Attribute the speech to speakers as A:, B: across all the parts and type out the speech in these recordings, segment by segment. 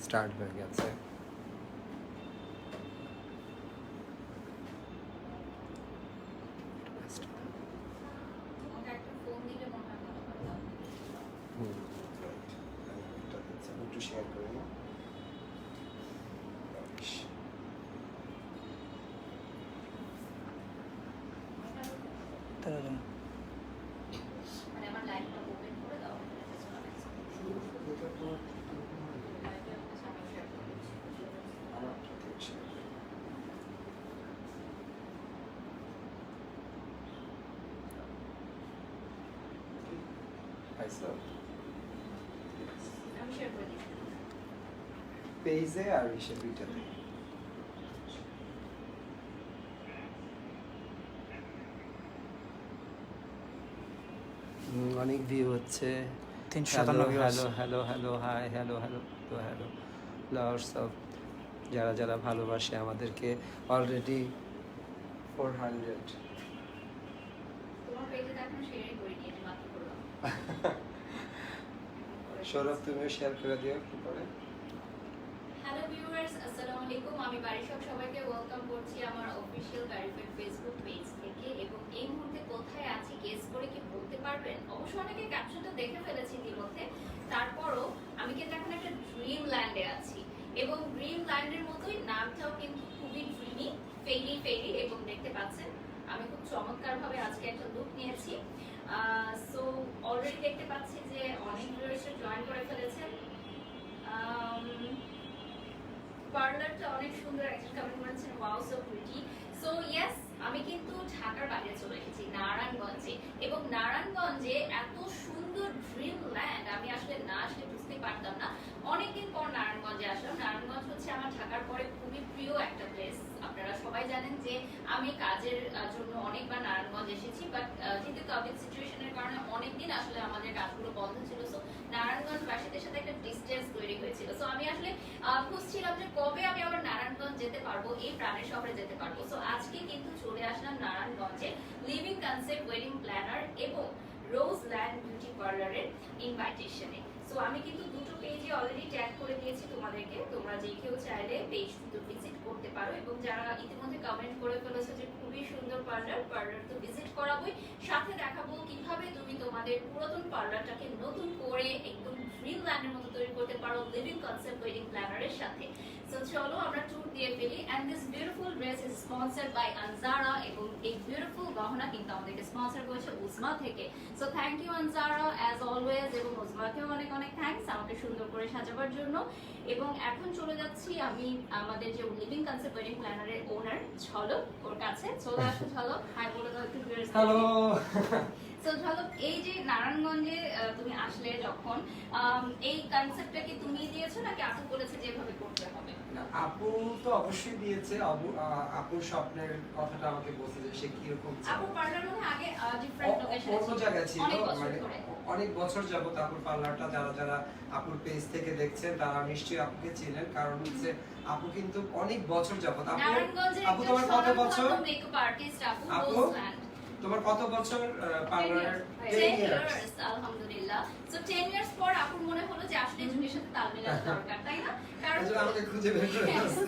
A: Start হয়ে গেছে।
B: তোমাকে একটা ফোন দিলে মনে হয় ভালো ভালো লাগবে।
A: এটা দিচ্ছি, আমি একটু শেয়ার করে নিই।
B: মানে আমার লাইভটা ওপেন করে দাও, এটা চলে গেছে। লাইভে আপনার সামনে শেয়ার করে দিচ্ছি। আমি শেয়ার করে দিচ্ছি।
A: পেজে আর ইসে দুইটাতে। অনেক ভিউ হচ্ছে,
C: 357 view
A: hello hello hello hi hello hello তো হ্যালো লর্ডস অফ যারা যারা ভালোবাসে আমাদেরকে অলরেডি 400।
B: তোমার পেজে তো এখনো শেয়ারই করিনি, এটা মাত্র করলাম।
A: সৌরভ তুমিও শেয়ার করে দিও কি করে।
B: হ্যালো ভিউয়ার্স, আসসালামু আলাইকুম। আমি বারিশক সবাইকে ওয়েলকাম করছি আমার অফিশিয়াল ভেরিফাইড ফেসবুক পেজ থেকে। এবং এই মুহূর্তে কোথায় আছি গেস করে কি বলতে পারবেন? অবশ্য অনেকে ক্যাপশনটা দেখে ফেলেছি ইতিমধ্যে, তারপরও আমি কিন্তু এখন একটা ড্রিম ল্যান্ডে আছি। এবং ড্রিম ল্যান্ডের মতোই নামটাও কিন্তু খুবই ড্রিমি, ফেরি ফেরি। এবং দেখতে পাচ্ছেন আমি খুব চমৎকারভাবে আজকে একটা লুক নিয়েছি। সো অলরেডি দেখতে পাচ্ছি যে অনেক ভিউয়ার্স জয়েন করে ফেলেছেন। পার্লারটা অনেক সুন্দর, একজন কমেন্ট করেছেন wow so pretty. So yes, আমি কিন্তু ঢাকার বাইরে চলে এসেছি নারায়ণগঞ্জে। এবং নারায়ণগঞ্জে এত সুন্দর ড্রিম ল্যান্ড আমি আসলে না আসলে বুঝতে পারতাম না। অনেকদিন পর নারায়ণগঞ্জে আসলাম। নারায়ণগঞ্জ হচ্ছে আমার ঢাকার পরে খুবই প্রিয় একটা প্লেস। আপনারা সবাই জানেন যে আমি কাজের জন্য অনেকবার নারায়ণগঞ্জ এসেছি, বাট যেহেতু কোভিড সিচুয়েশনের কারণে অনেকদিন আসলে আমাদের কাজগুলো বন্ধ ছিল। সো নারায়ণগঞ্জ বাসীদের সাথে একটা ডিস্টেন্স তৈরি হয়েছিল। সো আমি আসলে খুঁজছিলাম যে কবে আমি আবার নারায়ণগঞ্জ যেতে পারবো, এই প্রাণের শহরে যেতে পারবো। সো আজকে কিন্তু চলে আসলাম নারায়ণগঞ্জে লিভিং কনসেপ্ট ওয়েডিং প্ল্যানার এবং রোজ ল্যান্ড বিউটি পার্লারের ইনভাইটেশনে। সো আমি কিন্তু দুটো পেজে অলরেডি ট্যাগ করে দিয়েছি তোমাদেরকে, তোমরা যে কেউ চাইলে পেজ দুটো ভিজিট করতে পারো। এবং যারা ইতিমধ্যে কমেন্ট করে ফেলেছো যে খুবই সুন্দর পার্লার, পার্লার তো ভিজিট করাবোই, সাথে দেখাবো কিভাবে তুমি তোমাদের পুরাতন পার্লারটাকে নতুন করে একদম ড্রিম ল্যান্ডের মতো তৈরি করতে পারো লিভিং কনসেপ্ট ওয়েডিং প্ল্যানারের সাথে। সো চলো আমরা ট্যুর দিয়ে ফেলি। And this beautiful dress is sponsored by Anzara. এবং এই বিউটিফুল গহনা কিন্তু আমাদেরকে স্পন্সর করেছে উজমা থেকে। So thank you Anzara as always. এবং উজমাকেও অনেক অনেক থ্যাঙ্কস আমাকে সুন্দর করে সাজাবার জন্য। এবং এখন চলে যাচ্ছি আমি আমাদের যে লিভিং কনসেপ্ট ওয়েডিং প্ল্যানারের ওনার ঝলক, ওর কাছে চলে আসো। ঝলক হাই বলে দাও একটু।
A: হ্যালো।
B: সো ঝলক, এই যে নারায়ণগঞ্জে তুমি আসলে যখন, এই কনসেপ্টটা কি তুমি দিয়েছো নাকি আপু বলেছে যে এভাবে করতে হবে?
A: আপু তো অবশ্যই দিয়েছে। আপুর স্বপ্নের কথাটা আমাকে বলছে যে সে কিরকম
B: আপু পার্লার মধ্যে আগে ডিফারেন্ট লোকেশনে
A: অন্য জায়গায় ছিল,
B: অনেক বছর
A: মানে
B: ধরে।
A: অনেক বছর যাবত আপুর পার্লারটা যারা যারা আপুর পেজ থেকে দেখছেন তারা নিশ্চয়ই আপুকে চিনেন। কারণ হচ্ছে আপু কিন্তু অনেক বছর যাবত
B: নারায়ণগঞ্জের
A: আপু তোমার কত বছর
B: মেকআপ আর্টিস্ট আপু
A: আপু
B: রোজল্যান্ড।
A: তোমার কত বছর পার্লার?
B: 10 years আলহামদুলিল্লাহ। সো 10 years পর আপুর মনে হলো যে আসলে এডুকেশনের তাল মেলানো দরকার, তাই না? কারণ
A: এজন্য আমাকে খুঁজে বের করে দিয়েছে।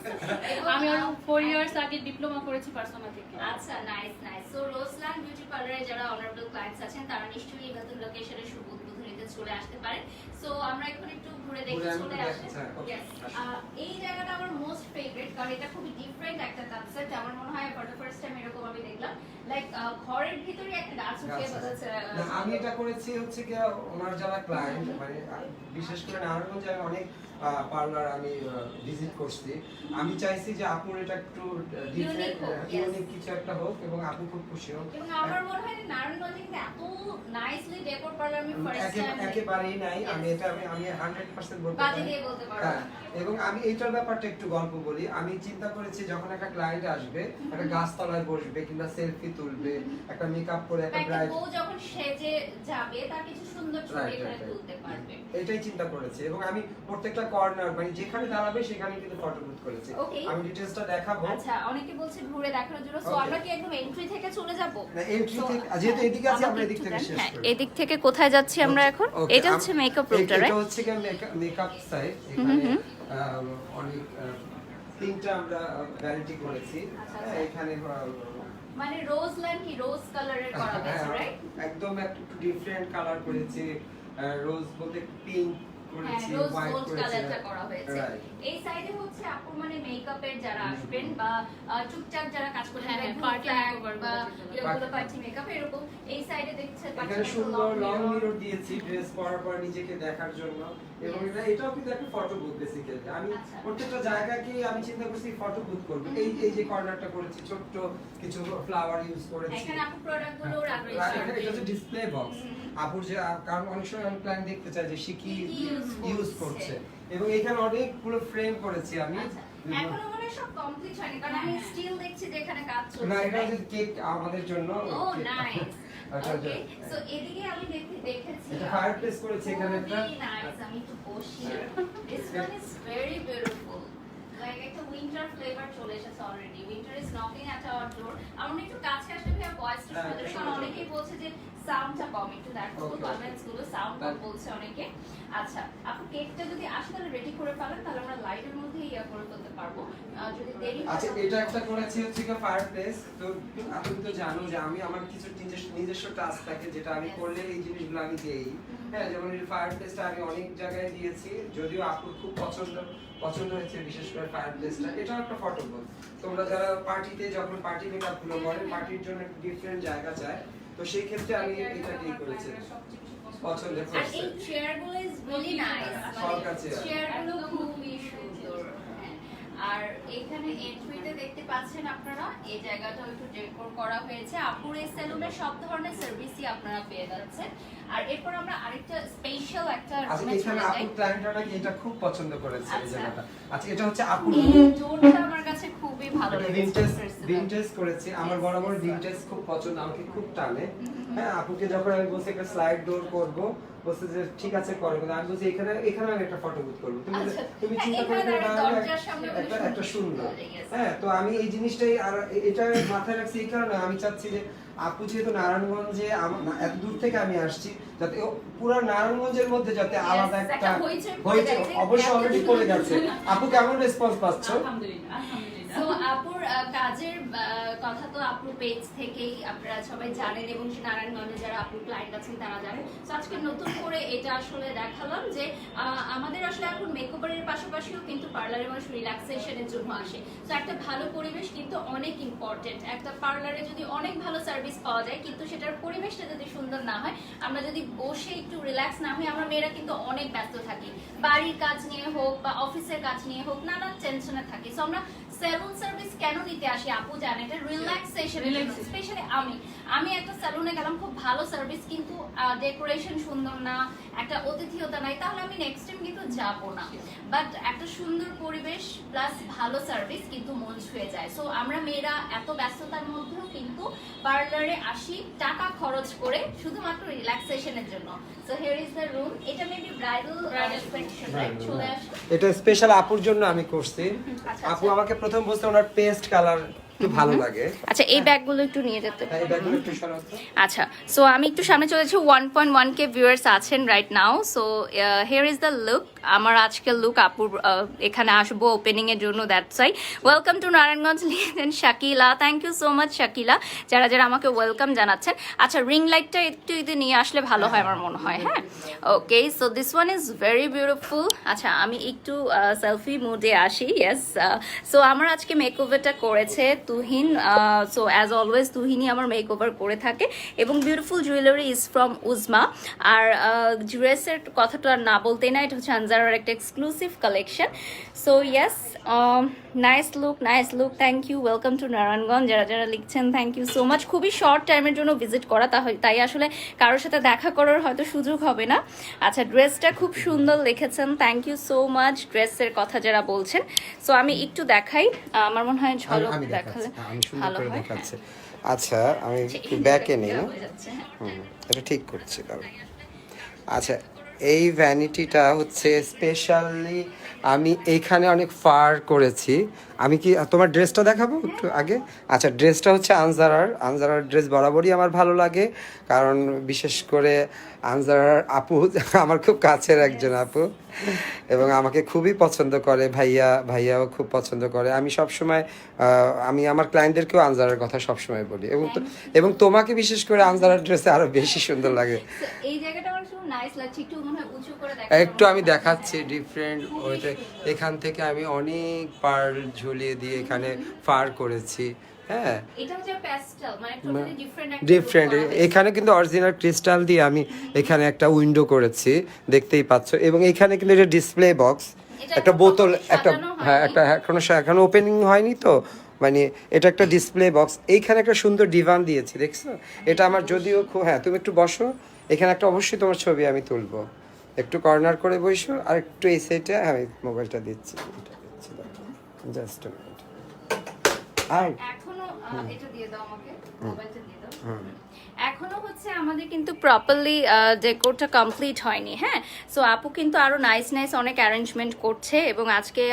D: আমি আরো 4 ইয়ার্স আগে ডিপ্লোমা করেছি পার্সোনা থেকে।
B: আচ্ছা, নাইস নাইস। সো রোজল্যান্ড বিউটি পার্লারে যারা অনারেবল ক্লায়েন্টস আছেন তারা নিশ্চয়ই নতুন লোকেশনের শুভ উদ্বোধনীতে চলে আসতে পারেন। সো আমরা এখন একটু ঘুরে দেখে চলে আসি। Yes. এই জায়গাটা আমার মোস্ট ফেভারিট, কারণ এটা খুবই ডিফারেন্ট একটা কনসেপ্ট। আমার মনে হয় ফর দ্য ফার্স্ট টাইম এরকম আমি দেখলাম, লাইক ঘরের ভিতরে একটা গাছ উঠিয়ে বলেছে।
A: আমি এটা করেছি হচ্ছে কি ওনার যারা ক্লায়েন্ট, মানে বিশেষ করে নারায়ণগঞ্জে আমি অনেক পার্লার আমি ভিজিট করছি। আমি চাইছি যে আপুর এটা একটু ডিফারেন্ট ইউনিক কিছু একটা হোক এবং আপু খুব খুশি হোক।
B: এবং আমার মনে হয় নারায়ণগঞ্জে কিন্তু এত নাইসলি ডেকোর পার্লার আমি ফার্স্ট টাইম
A: একেবারেই নাই। আমি এটা আমি 100% বলতে
B: বাজি
A: পারি।
B: দিয়ে বলতে পারবো।
A: হ্যাঁ, এবং আমি এইটার ব্যাপারটা একটু গল্প বলি। আমি চিন্তা করেছি যখন একটা ক্লায়েন্ট আসবে, একটা গাছতলায় বসবে কিংবা সেলফি তুলবে, একটা মেকআপ করে একটা
B: একটা
A: ব্রাইড,
B: বউ যখন সেজে যাবে তার কিছু সুন্দর ছবি এখানে তুলতে পারবে।
A: এটাই চিন্তা করেছি। এবং আমি প্রত্যেকটা কর্নার মানে যেখানে দাঁড়াবে সেখানে কিন্তু ফটো বুথ করেছি।
B: Okay.
A: আমি ডিটেইলসটা দেখাবো।
B: আচ্ছা, অনেকে বলছে ঘুরে দেখানোর জন্য। So
A: Okay.
B: আমরা কি একদম এন্ট্রি থেকে চলে যাব?
A: না, এন্ট্রি থেকে যেহেতু এদিকে আছে আমরা এদিক থেকে শেষ
B: হ্যাঁ,
A: করি।
B: এদিক থেকে কোথায় যাচ্ছি আমরা এখন?
A: Okay,
B: এটা হচ্ছে মেকআপ রুমটা,
A: এটা
B: রাইট?
A: হচ্ছে কি মেকআপ সাইড। এখানে অনেক তিনটা আমরা ভ্যারাইটি করেছি।
B: আচ্ছা,
A: হ্যাঁ, এখানে
B: মানে রোজ লাইন কি রোজ কালারের করা হয়েছে, রাইট?
A: একদম একটু ডিফারেন্ট কালার করেছি, রোজ বলতে পিঙ্ক করেছি,
B: রোজ
A: হোয়াইট
B: গোল্ড
A: করেছি।
B: কালারটা করা হয়েছে।
A: Right.
B: এই সাইডে হচ্ছে আপু মানে মেকআপের যারা আসবেন বা টুকটাক যারা কাজ করবেন,
D: হ্যাঁ,
B: like
D: party
B: flag
D: makeover
B: বা
D: গুলো
B: এগুলো পার্টি মেকআপ এরকম এই সাইডে দেখছেন
A: এখানে সুন্দর লং মিরর দিয়েছি ড্রেস পরার পর নিজেকে দেখার জন্য, এবং এটাও কিন্তু একটা ফটো বুথ বেসিক্যালি। আমি
B: আচ্ছা।
A: প্রত্যেকটা জায়গাকে আমি চিন্তা করছি ফটো বুথ করব। এই যে কর্নারটা করেছি, ছোট্ট কিছু ফ্লাওয়ার ইউজ করেছি।
B: এখানে আপু প্রোডাক্ট গুলো রাখা
A: এটা হচ্ছে ডিসপ্লে বক্স। আপুর যে কারণ অনেক সময় আমি প্ল্যান দেখতে চাই যে সে কি ইউজ করছে, এবং এখানে অনেকগুলো ফ্রেম করেছি আমি।
B: এখনো মানে সব কমপ্লিট হয়নি কারণ আমি স্টিল দেখছি যে এখানে কাজ
A: না,
B: চলছে।
A: এটা হচ্ছে কেক আমাদের জন্য।
B: ও নাইস।
A: আচ্ছা,
B: ওকে, সো এদিকে আমি দেখেছি
A: এটা ফায়ারপ্লেস করেছি এখানে একটা।
B: নাইস। আমি একটু বসি। This one is very beautiful. Like একটা উইন্টার ফ্লেভার চলে এসেছে already. Winter is knocking at our ডোর। আমরা একটু কাছে আসলে ভাইয়া ভয়েসটা শুনতে পারি কারণ অনেকেই বলছে যে সাউন্ডটা কম, একটু দেখো কমেন্টস গুলো, সাউন্ড কম বলছে অনেকে। আচ্ছা, আপু কেকটা যদি আসলে রেডি করে ফেলেন তাহলে আমরা লাইটের মধ্যে ইয়া করে ফেলতে পারবো। যদি দেরি হয়
A: আচ্ছা, এটা একটা করেছি হচ্ছে কি ফায়ারপ্লেস। তো আপনি তো জানো যে আমি আমার কিছু নিজস্ব টাচ থাকে যেটা আমি করলে এই জিনিসগুলো আমি দেই। হ্যাঁ, যেমন এই ফায়ারপ্লেসটা আমি অনেক জায়গায় দিয়েছি, যদিও আপুর খুব পছন্দ হয়েছে, বিশেষ করে ফায়ারপ্লেসটা। এটাও একটা ফটো বুথ। তোমরা যারা পার্টিতে যখন পার্টি মেকআপ গুলো করে, পার্টির জন্য একটা ডিফারেন্ট জায়গা চায়, তো সেই ক্ষেত্রে আমি এটাকেই করেছি। পছন্দ
B: আর
A: করছে।
B: এই চেয়ারগুলো is really nice.
A: Sarkar chair.
B: চেয়ারগুলো খুবই সুন্দর। হ্যাঁ। আর এখানে এন্ট্রিতে দেখতে পাচ্ছেন আপনারা এই জায়গাটাও একটু ডেকোর করা হয়েছে। আপুর এই সেলুনে সব ধরনের সার্ভিসই আপনারা পেয়ে যাচ্ছেন। আর এরপর আমরা আরেকটা স্পেশাল একটা
A: আচ্ছা,
B: রুমে
A: এখানে
B: চলে যাই।
A: আপুর ক্লায়েন্টরা নাকি এটা খুব পছন্দ করেছে এই
B: আচ্ছা।
A: জায়গাটা। আচ্ছা, এটা হচ্ছে আপুর
B: এই ডোরটা আমার কাছে খুবই ভালো লেগেছে।
A: ভিনটেজ করেছি। আমার বরাবর ভিনটেজ খুব পছন্দ, আমাকে খুব টানে। হ্যাঁ, আপুকে যখন আমি বলছি একটা স্লাইড ডোর করব, বলছে যে ঠিক আছে করো, কিন্তু আমি বলছি এখানে আমি একটা ফটো বুথ করব। তুমি চিন্তা করে একটা সুন্দর। হ্যাঁ, তো আমি এই জিনিসটাই আর এটা মাথায় রাখছি এই কারণে, আমি চাচ্ছি যে আপু যেহেতু নারায়ণগঞ্জে এত দূর থেকে আমি আসছি, যাতে পুরো নারায়ণগঞ্জের মধ্যে যাতে আলাদা একটা হয়েছে, অবশ্যই অলরেডি পড়ে গেছে। আপু কেমন রেসপন্স পাচ্ছ?
D: আলহামদুলিল্লাহ,
B: তো আপুর কাজের কথা তো আপুর পেজ থেকেই আপনারা সবাই জানেন, এবং নারায়ণগঞ্জে যারা আপুর ক্লায়েন্ট আছেন তারা জানেন। তো আজকে নতুন করে এটা আসলে দেখালাম যে আমাদের আসলে এখন মেকওভারের পাশাপাশিও কিন্তু পার্লারে মানুষ রিল্যাক্সেশনের জন্য আসে। তো একটা ভালো পরিবেশ কিন্তু অনেক ইম্পর্টেন্ট। একটা পার্লারে যদি অনেক ভালো সার্ভিস পাওয়া যায় কিন্তু সেটার পরিবেশটা যদি সুন্দর না হয়, আমরা যদি বসে একটু রিল্যাক্স না হই, আমরা মেয়েরা কিন্তু অনেক ব্যস্ত থাকি, বাড়ির কাজ নিয়ে হোক বা অফিসের কাজ নিয়ে হোক, নানান টেনশনে থাকি। সো আমরা সেলুন সার্ভিস কেন নিতে আসি আপু জানেন, এটা রিল্যাক্সেশন। স্পেশালি আমি একটা সেলুনে গেলাম, খুব ভালো সার্ভিস কিন্তু ডেকোরেশন সুন্দর না, একটা অতিথিয়তা নাই, তাহলে আমি নেক্সট টাইম কিন্তু যাবো না। বাট একটা সুন্দর পরিবেশ প্লাস ভালো সার্ভিস কিন্তু মন ছুঁয়ে যায়। সো আমরা মেয়েরা এত ব্যস্ততার মধ্যেও কিন্তু পার্লারে আসি টাকা খরচ করে শুধুমাত্র রিল্যাক্সেশনের জন্য। So here is the room. এটা মেবি ব্রাইডাল সেকশন, রাইট? চলে আসো।
A: এটা স্পেশাল আপুর জন্য আমি করছি। আপু আমাকে প্রথম বলতে ওনার পেস্ট কালার একটু ভালো লাগে।
B: আচ্ছা, এই ব্যাগগুলো একটু নিয়ে যেতে।
A: হ্যাঁ, এই ব্যাগগুলো একটু সরাও তো।
B: আচ্ছা, সো আমি একটু সামনে চলেছি। 1.1k ভিউয়ার্স আছেন right now. So here is the look. আমার আজকের লুক আপুর এখানে আসবো ওপেনিং এর জন্য, that's why. Welcome to Narayanganj লিখেন Shakila. Thank you so much Shakila, যারা আমাকে ওয়েলকাম জানাচ্ছেন। আচ্ছা, রিং লাইটটা একটু যদি নিয়ে আসলে ভালো হয় আমার মনে হয়। হ্যাঁ, okay, so this one is very beautiful. আচ্ছা, আমি একটু সেলফি মুডে আসি। ইয়েস, সো আমার আজকে মেকওভারটা করেছে তুহিন। সো অ্যাজ অলওয়েজ তুহিনই আমার মেকওভার করে থাকে, এবং beautiful jewellery is from Uzma. আর ড্রেসের কথাটা না বলতেই না, এটা হচ্ছে আনজারার একটা exclusive collection. So yes, nice look. Thank you, welcome to Narayanganj. যারা লিখছেন থ্যাংক ইউ সো মাচ। খুবই শর্ট টাইমের জন্য ভিজিট করা, তাই আসলে কারোর সাথে দেখা করার হয়তো সুযোগ হবে না। আচ্ছা, ড্রেসটা খুব সুন্দর লিখেছেন, থ্যাংক ইউ সো মাচ ড্রেসের কথা যারা বলছেন। সো আমি একটু দেখাই, আমার মনে হয় ঝলক দেখালে ভালো হয়।
A: আচ্ছা, আমি একটু ব্যাকে নিই। এটা ঠিক করছি। আচ্ছা, এই ভ্যানিটিটা হচ্ছে স্পেশালি আমি এইখানে অনেক ফার করেছি। আমি কি তোমার ড্রেসটা দেখাবো একটু আগে? আচ্ছা, ড্রেসটা হচ্ছে আনজারার ড্রেস বরাবরই আমার ভালো লাগে, কারণ বিশেষ করে আনজারার আপু আমার খুব কাছের একজন আপু এবং আমাকে খুবই পছন্দ করে, ভাইয়াও খুব পছন্দ করে। আমি সবসময় আমি আমার ক্লায়েন্টদেরকেও আনজারার কথা সবসময় বলি এবং তোমাকে বিশেষ করে আনজারার ড্রেসে আরো বেশি সুন্দর লাগে।
B: So, এই জায়গাটা আমার খুব নাইস লাগছে, একটু মনে হয় উঁচু করে
A: একটু আমি দেখাচ্ছি ডিফারেন্ট ওইতে। এখান থেকে আমি অনেক পার্ল ঝুলিয়ে দিয়ে এখানে ফার করেছি। হ্যাঁ,
B: এটা হচ্ছে প্যাস্টেল, মানে টোটালি
A: ডিফারেন্ট। এখানে কিন্তু অরিজিনাল ক্রিস্টাল দিয়ে আমি এখানে একটা উইন্ডো করেছি, দেখতেই পাচ্ছ। এবং এখানে কিন্তু এটা ডিসপ্লে বক্স, একটা বোতল, একটা হ্যাঁ একটা এখনো ওপেনিং হয়নি তো, মানে এটা একটা ডিসপ্লে বক্স। এইখানে একটা সুন্দর ডিভান দিয়েছি, দেখছো? এটা আমার যদিও খুব, হ্যাঁ তুমি একটু বসো, এখানে একটা অবশ্যই তোমার ছবি আমি তুলবো। একটু কর্নার করে বসো, আর একটু এই সাইডে আমি মোবাইলটা দিচ্ছি, জাস্ট আর
B: এখনো এটা দিয়ে দাও আমাকে, মোবাইলটা দিয়ে দাও। এখনো হচ্ছে আমাদের কিন্তু প্রপারলি ডেকোরটা কমপ্লিট হয়নি। হ্যাঁ, সো আপু কিন্তু আরো নাইস অনেক অ্যারেঞ্জমেন্ট করছে এবং আজকে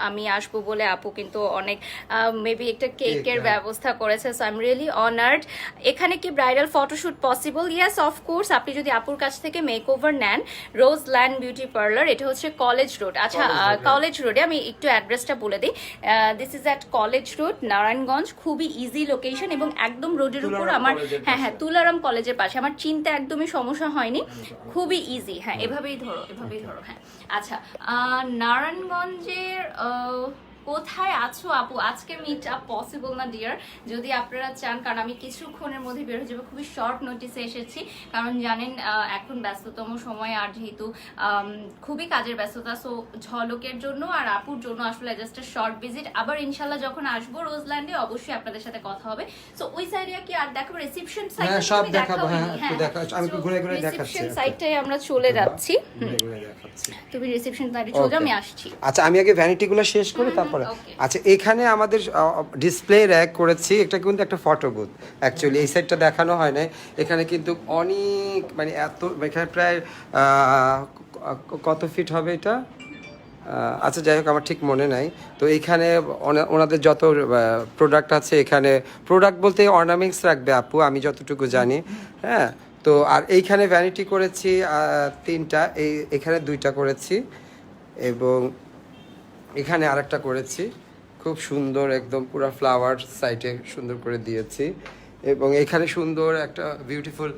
B: আমি আসবো বলে আপু কিন্তু অনেক মেবি একটা কেকের ব্যবস্থা করেছে। So I am really honoured. এখানে কি bridal photoshoot possible? Yes, of course. আপনি যদি আপুর কাছ থেকে মেক ওভার নেন, রোজ ল্যান্ড বিউটি পার্লার, এটা হচ্ছে কলেজ রোড। আচ্ছা, কলেজ রোডে আমি একটু অ্যাড্রেসটা বলে দিই। This is at college road, Narayanganj. খুবই ইজি লোকেশন এবং একদম রোডের উপর আমার, হ্যাঁ তুলারাম কলেজের পাশে। আমার চিনতে একদমই সমস্যা হয়নি, খুবই ইজি। হ্যাঁ, এভাবেই ধরো। হ্যাঁ, আচ্ছা, নারায়ণগঞ্জের কোথায় আছো আপু? আজকে মিট আপ পসিবল না ডিয়ার, যদি আপনারা চান, কারণ আমি কিছুক্ষণের মধ্যে বের হয়ে যাবো, খুবই শর্ট নোটিসে এসেছি, কারণ জানেন এখন ব্যস্ততম সময়, আর যেহেতু খুবই কাজের ব্যস্ততা। সো ঝলকের জন্য আর আপুর জন্য আসলে জাস্ট শর্ট ভিজিট। আবার ইনশাল্লাহ যখন আসবো রোজল্যান্ডে অবশ্যই আপনাদের সাথে কথা হবে। সো ওই সাইডে কি আর দেখাবো? রিসেপশন সাইড
A: সব দেখাবো। হ্যাঁ, একটু দেখা, আমি একটু ঘুরে ঘুরে দেখাচ্ছি।
B: রিসেপশন সাইডটাই আমরা চলে যাচ্ছি। তুমি রিসেপশন সাইডে চলে যাও, আমি আসছি।
A: আচ্ছা, আমি আগে ভ্যানিটিগুলো শেষ করি তারপরে। আচ্ছা, এখানে আমাদের ডিসপ্লে র্যাক করেছি, এটা কিন্তু একটা ফটো বুথ। অ্যাকচুয়ালি এই সাইডটা দেখানো হয় না, এখানে কিন্তু অনেক, মানে এত, এখানে প্রায় কত ফিট হবে এটা? আচ্ছা যাই হোক, আমার ঠিক মনে নাই। তো এইখানে ওনাদের যত প্রোডাক্ট আছে, এখানে প্রোডাক্ট বলতে অর্নামেন্টস রাখবে আপু, আমি যতটুকু জানি। হ্যাঁ, তো আর এইখানে ভ্যানিটি করেছি 3টা, এখানে 2টা করেছি এবং এখানে আরেকটা করেছি, খুব সুন্দর, একদম পুরো ফ্লাওয়ার সাইডে সুন্দর করে দিয়েছি। এবং এখানে সুন্দর একটা বিউটিফুল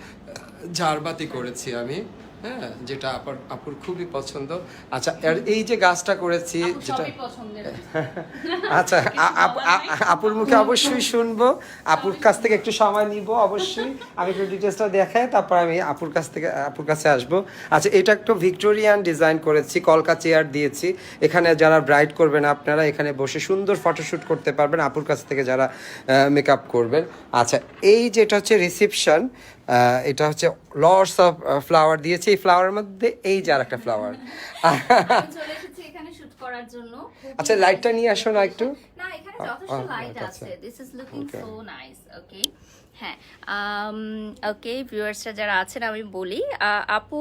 A: ঝাড়বাতি করেছি আমি, হ্যাঁ, যেটা আপুর খুবই পছন্দ। আচ্ছা, আর এই যে গাছটা করেছি, যেটা আচ্ছা আপুর মুখে অবশ্যই শুনবো, আপুর কাছ থেকে একটু সময় নিব অবশ্যই। আমি একটু ডিটেলসটা দেখাই, তারপর আমি আপুর কাছে আসবো। আচ্ছা, এটা একটু ভিক্টোরিয়ান ডিজাইন করেছি, কলকা চেয়ার দিয়েছি। এখানে যারা ব্রাইড করবেন আপনারা এখানে বসে সুন্দর ফটোশ্যুট করতে পারবেন আপুর কাছ থেকে যারা মেকআপ করবেন। আচ্ছা, এই যেটা হচ্ছে রিসেপশন, এটা হচ্ছে লটস অফ ফ্লাওয়ার দিয়েছি। এই ফ্লাওয়ারের মধ্যে এই যে আরেকটা ফ্লাওয়ার।
B: চলে এসেছি এখানে শুট করার জন্য।
A: আচ্ছা, লাইটটা নিয়ে আসো না একটু।
B: না, এখানে যথেষ্ট লাইট আছে। This is looking so nice. Okay, হ্যাঁ, ওকে ভিউয়ার্সরা যারা আছেন আমি বলি, আপু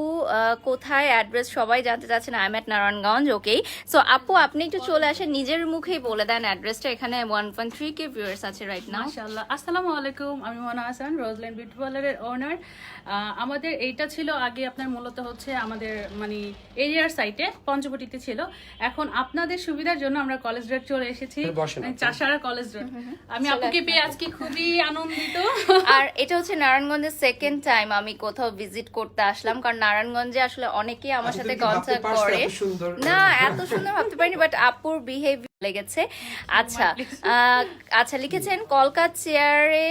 B: কোথায় অ্যাড্রেস সবাই জানতে চাচ্ছেন। I am at Narayanganj. Okay, so আপু আপনি একটু চলে আসেন, নিজের মুখেই বলে দেন অ্যাড্রেসটা। এখানে 1.3K ভিউয়ার্স আছে রাইট নাও।
D: মাশাআল্লাহ। আসসালামু আলাইকুম, আমি মোনা হাসান, রোজল্যান্ড বিউটি পার্লারের ওনার। আমাদের এইটা ছিল আগে আপনার মূলত হচ্ছে আমাদের মানে এরিয়ার সাইটে পঞ্চবটিতে ছিল। এখন আপনাদের সুবিধার জন্য আমরা কলেজ রোড চলে এসেছি, চাষারা কলেজ রোড। আমি আপুকে পেয়ে আজকে খুবই আনন্দিত।
B: আর এটা হচ্ছে নারায়ণগঞ্জের সেকেন্ড টাইম আমি কোথাও ভিজিট করতে আসলাম, কারণ নারায়ণগঞ্জে আসলে অনেকেই আমার সাথে কন্ট্যাক্ট করে। না, এত সুন্দর ভাবতে পারিনি, বাট আপুর বিহেভিয়ার লেগেছে। আচ্ছা, আচ্ছা লিখেছেন কলকা চেয়ারে